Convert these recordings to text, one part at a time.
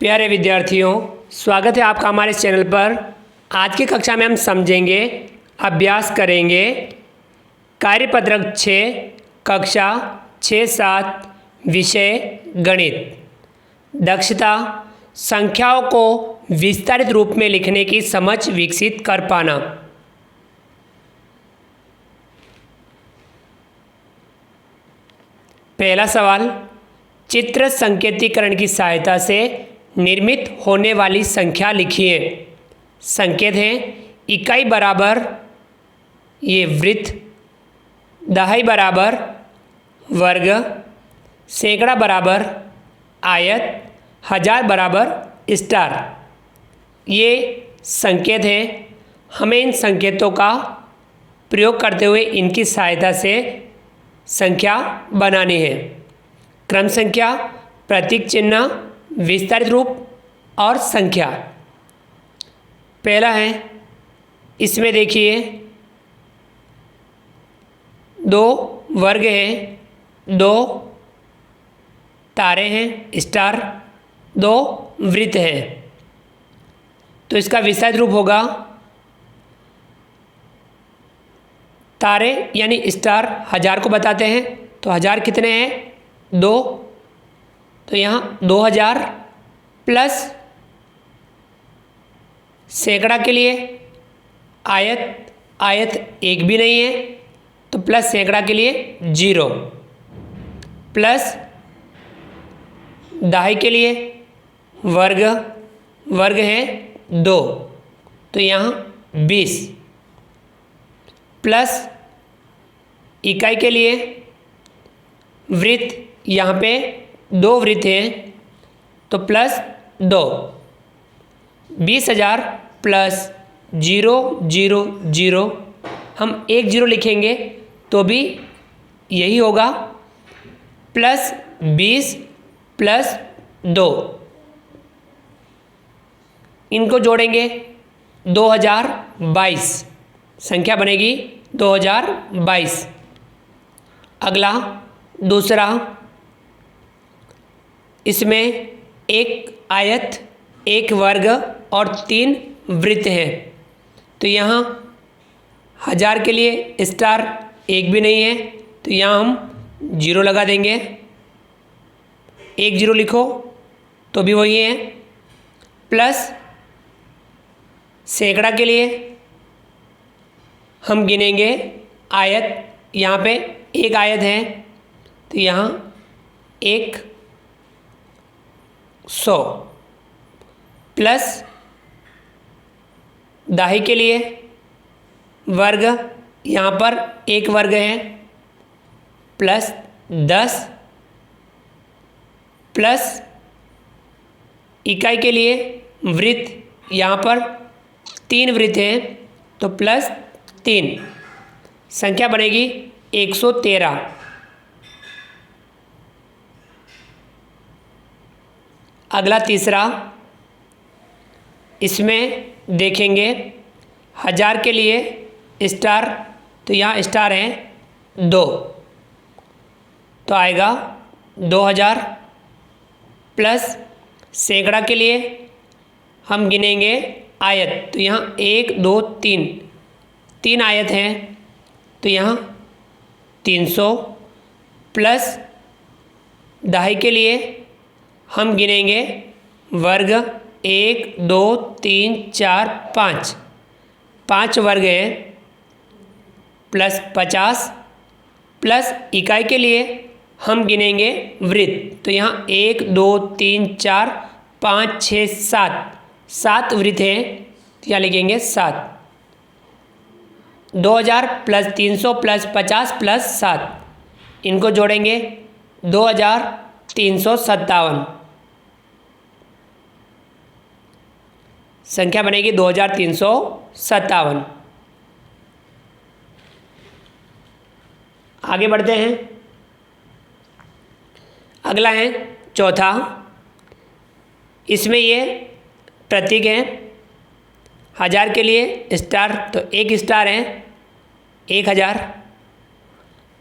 प्यारे विद्यार्थियों, स्वागत है आपका हमारे इस चैनल पर। आज की कक्षा में हम समझेंगे, अभ्यास करेंगे कार्यपत्रक 6 कक्षा 6-7 विषय गणित। दक्षता संख्याओं को विस्तारित रूप में लिखने की समझ विकसित कर पाना। पहला सवाल, चित्र संकेतीकरण की सहायता से निर्मित होने वाली संख्या लिखिए। संकेत हैं इकाई बराबर ये वृत्त, दहाई बराबर वर्ग, सैकड़ा बराबर आयत, हजार बराबर स्टार। ये संकेत हैं। हमें इन संकेतों का प्रयोग करते हुए इनकी सहायता से संख्या बनानी है। क्रम संख्या, प्रतीक चिन्ह, विस्तारित रूप और संख्या। पहला है, इसमें देखिए 2 वर्ग हैं, 2 तारे हैं स्टार, 2 वृत्त हैं। तो इसका विस्तारित रूप होगा तारे यानी स्टार हजार को बताते हैं। तो हजार कितने हैं? 2। तो यहाँ 2000 प्लस सैकड़ा के लिए आयत एक भी नहीं है, तो प्लस सैकड़ा के लिए 0, प्लस दहाई के लिए वर्ग है 2, तो यहाँ 20, प्लस इकाई के लिए वृत्त, यहाँ पे 2 वृत्त हैं, तो प्लस 2, 20,000 प्लस 0 0 0। हम 1 0 लिखेंगे तो भी यही होगा, प्लस 20 प्लस 2। इनको जोड़ेंगे 2022, संख्या बनेगी 2022। अगला दूसरा, इसमें एक आयत, एक वर्ग और 3 वृत्त हैं। तो यहाँ हजार के लिए स्टार एक भी नहीं है, तो यहाँ हम 0 लगा देंगे। 1 0 लिखो तो भी वही है, प्लस सैकड़ा के लिए हम गिनेंगे आयत, यहाँ पे एक आयत है, तो यहाँ 100, प्लस दहाई के लिए वर्ग, यहाँ पर एक वर्ग है, प्लस 10, प्लस इकाई के लिए वृत्त, यहाँ पर 3 वृत्त हैं, तो प्लस 3। संख्या बनेगी 113। अगला तीसरा, इसमें देखेंगे हजार के लिए स्टार, तो यहाँ स्टार हैं 2, तो आएगा 2000, प्लस सैकड़ा के लिए हम गिनेंगे आयत, तो यहाँ 1 2 3 आयत हैं, तो यहाँ 300, प्लस दहाई के लिए हम गिनेंगे वर्ग, 1 2 3 4 5 वर्ग हैं, प्लस 50, प्लस इकाई के लिए हम गिनेंगे वृत्त, तो यहाँ 1 2 3 4 5 6 7 वृत्त हैं, तो यहाँ लिखेंगे 7। 2000 प्लस 300 प्लस 50 प्लस 7, इनको जोड़ेंगे 2357। संख्या बनेगी 2357। आगे बढ़ते हैं। अगला है चौथा, इसमें ये प्रतीक हैं। हजार के लिए स्टार, तो एक स्टार है 1000,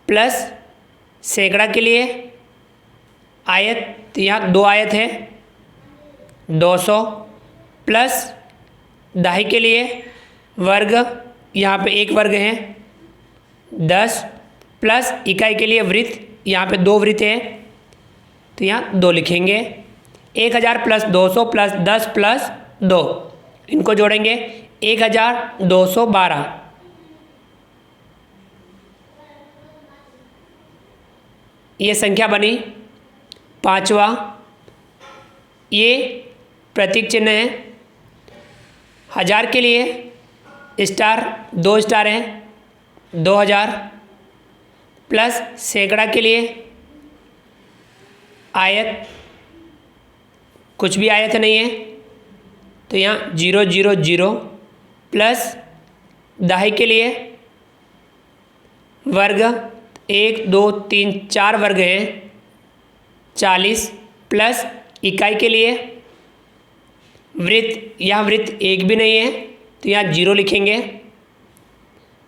प्लस सैकड़ा के लिए आयत, तो यहाँ 2 आयत है, 200 प्लस दहाई के लिए वर्ग, यहाँ पे एक वर्ग है 10 प्लस इकाई के लिए वृत्त, यहाँ पे 2 वृत्त हैं तो यहाँ 2 लिखेंगे। 1000 प्लस 200 प्लस 10 प्लस 2, इनको जोड़ेंगे 1212। ये संख्या बनी। पांचवा, ये प्रतीक चिन्ह है। 1000 के लिए स्टार 2 स्टार हैं 2000 प्लस सैकड़ा के लिए आयत, कुछ भी आयत नहीं है तो यहाँ 0 0 0 प्लस दहाई के लिए वर्ग, 1 2 3 4 वर्ग हैं 40 प्लस इकाई के लिए वृत्त, यहाँ वृत्त एक भी नहीं है तो यहाँ 0 लिखेंगे।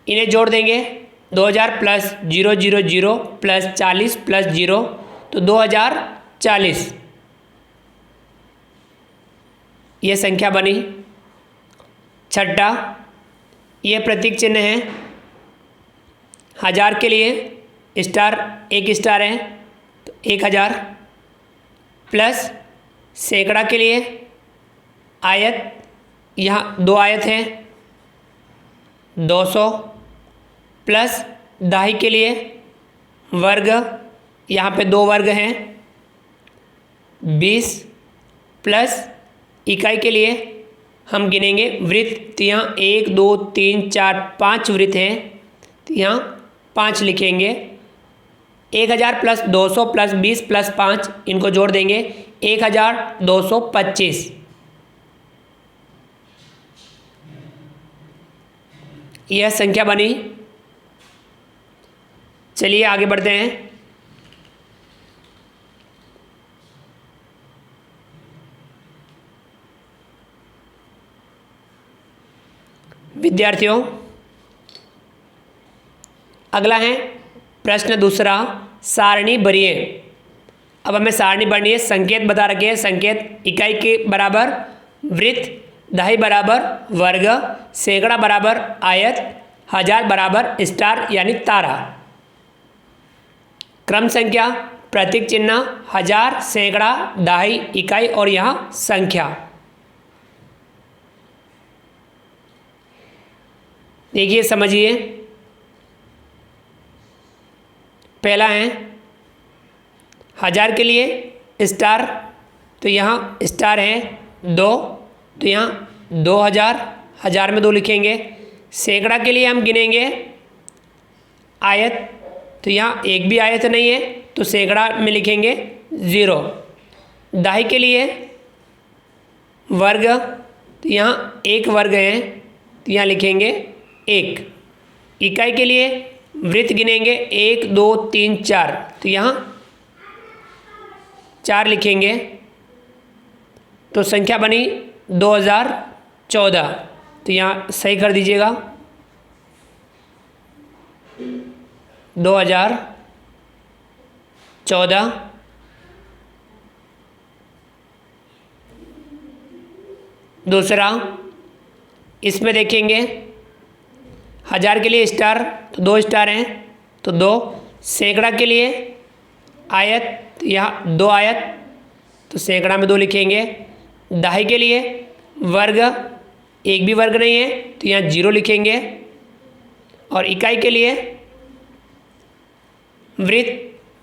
इन्हें जोड़ देंगे 2000 प्लस 0 0 0 प्लस 40 प्लस 0 तो 2040, ये संख्या बनी। छठा, ये प्रतीक चिन्ह है। 1000 के लिए स्टार 1 स्टार है तो 1000 प्लस सैकड़ा के लिए आयत, यहाँ 2 आयत हैं 200 प्लस दहाई के लिए वर्ग, यहाँ पे 2 वर्ग हैं 20 प्लस इकाई के लिए हम गिनेंगे वृत्त, तो यहाँ 1 2 3 4 5 वृत्त हैं तो यहाँ 5 लिखेंगे। 1000 प्लस 200 प्लस 20 प्लस 5, इनको जोड़ देंगे 1225। यह संख्या बनी। चलिए आगे बढ़ते हैं। विद्यार्थियों, अगला है प्रश्न दूसरा, सारणी भरिए। अब हमें सारणी भरनी है। संकेत बता रखे हैं। संकेत इकाई के बराबर वृत्त, दहाई बराबर वर्ग, सैकड़ा बराबर आयत, 1000 बराबर स्टार यानी तारा। क्रम संख्या, प्रतीक चिन्ह 1000, सैकड़ा, दहाई, इकाई और यहाँ संख्या। देखिए समझिए। पहला है 1000 के लिए स्टार, तो यहाँ स्टार है 2 तो यहाँ 2000, 1000 में 2 लिखेंगे। सैकड़ा के लिए हम गिनेंगे आयत, तो यहाँ एक भी आयत नहीं है तो सैकड़ा में लिखेंगे 0। दहाई के लिए वर्ग, तो यहाँ 1 वर्ग है तो यहाँ लिखेंगे 1। इकाई के लिए वृत्त गिनेंगे 1 2 3 4 तो यहाँ 4 लिखेंगे। तो संख्या बनी 2014, तो यहाँ सही कर दीजिएगा 2014। दूसरा, इसमें देखेंगे 1000 के लिए स्टार, तो 2 स्टार हैं तो 2। सैकड़ा के लिए आयत, यहाँ 2 आयत तो सैकड़ा में 2 लिखेंगे। दहाई के लिए वर्ग, एक भी वर्ग नहीं है तो यहाँ 0 लिखेंगे। और इकाई के लिए वृत्त,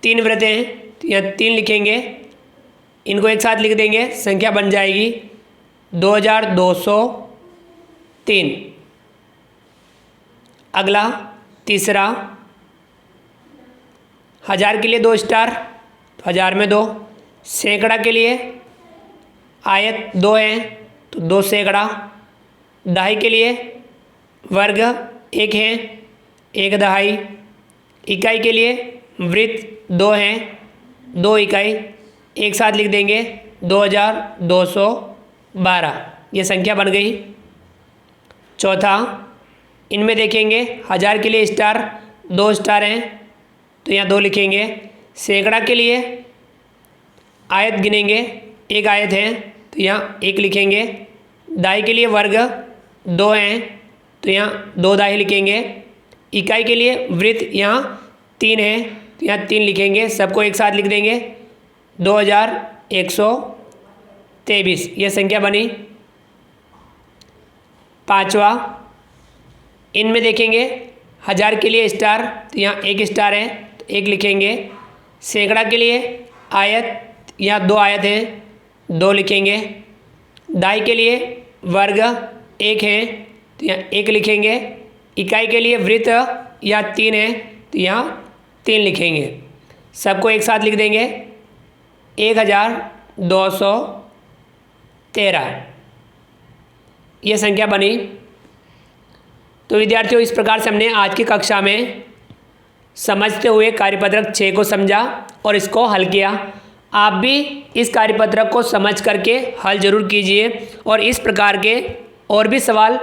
3 वृत्त हैं तो यहाँ 3 लिखेंगे। इनको एक साथ लिख देंगे, संख्या बन जाएगी 2203। अगला तीसरा, 1000 के लिए 2 स्टार, तो 1000 में 2। सैकड़ा के लिए आयत 2 हैं तो 2 सैकड़ा। दहाई के लिए वर्ग 1 हैं, 1 दहाई। इकाई के लिए वृत्त 2 हैं, 2 इकाई। एक साथ लिख देंगे 2212। ये संख्या बन गई। चौथा, इनमें देखेंगे 1000 के लिए स्टार, 2 स्टार हैं तो यहाँ 2 लिखेंगे। सैकड़ा के लिए आयत गिनेंगे, 1 आयत है तो यहाँ 1 लिखेंगे। दाई के लिए वर्ग 2 हैं तो यहाँ 2 दाई लिखेंगे। इकाई के लिए वृत्त यहाँ 3 है तो यहाँ 3 लिखेंगे। सबको एक साथ लिख देंगे 2123 ये संख्या बनी। पाँचवा, इनमें देखेंगे 1000 के लिए स्टार तो यहाँ 1 स्टार है तो 1 लिखेंगे। सैकड़ा के लिए आयत यहाँ 2 आयत हैं 2 लिखेंगे। दाई के लिए वर्ग 1 है तो यहाँ 1 लिखेंगे। इकाई के लिए वृत्त यहाँ 3 है तो यहाँ 3 लिखेंगे। सबको एक साथ लिख देंगे 1213 ये संख्या बनी। तो विद्यार्थियों, इस प्रकार से हमने आज की कक्षा में समझते हुए कार्यपत्रक 6 को समझा और इसको हल किया। आप भी इस कार्यपत्रक को समझ करके हल जरूर कीजिए और इस प्रकार के और भी सवाल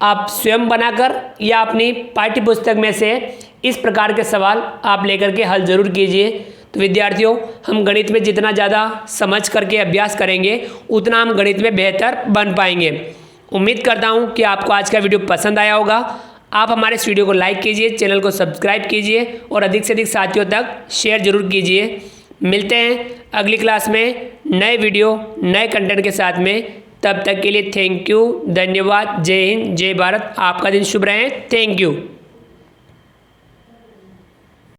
आप स्वयं बनाकर या अपनी पाठ्य पुस्तक में से इस प्रकार के सवाल आप लेकर के हल जरूर कीजिए। तो विद्यार्थियों, हम गणित में जितना ज़्यादा समझ करके अभ्यास करेंगे उतना हम गणित में बेहतर बन पाएंगे। उम्मीद करता हूँ कि आपको आज का वीडियो पसंद आया होगा। आप हमारे इस वीडियो को लाइक कीजिए, चैनल को सब्सक्राइब कीजिए और अधिक से अधिक साथियों तक शेयर जरूर कीजिए। मिलते हैं अगली क्लास में नए वीडियो नए कंटेंट के साथ में। तब तक के लिए थैंक यू, धन्यवाद, जय हिंद, जय भारत। आपका दिन शुभ रहे। Thank you.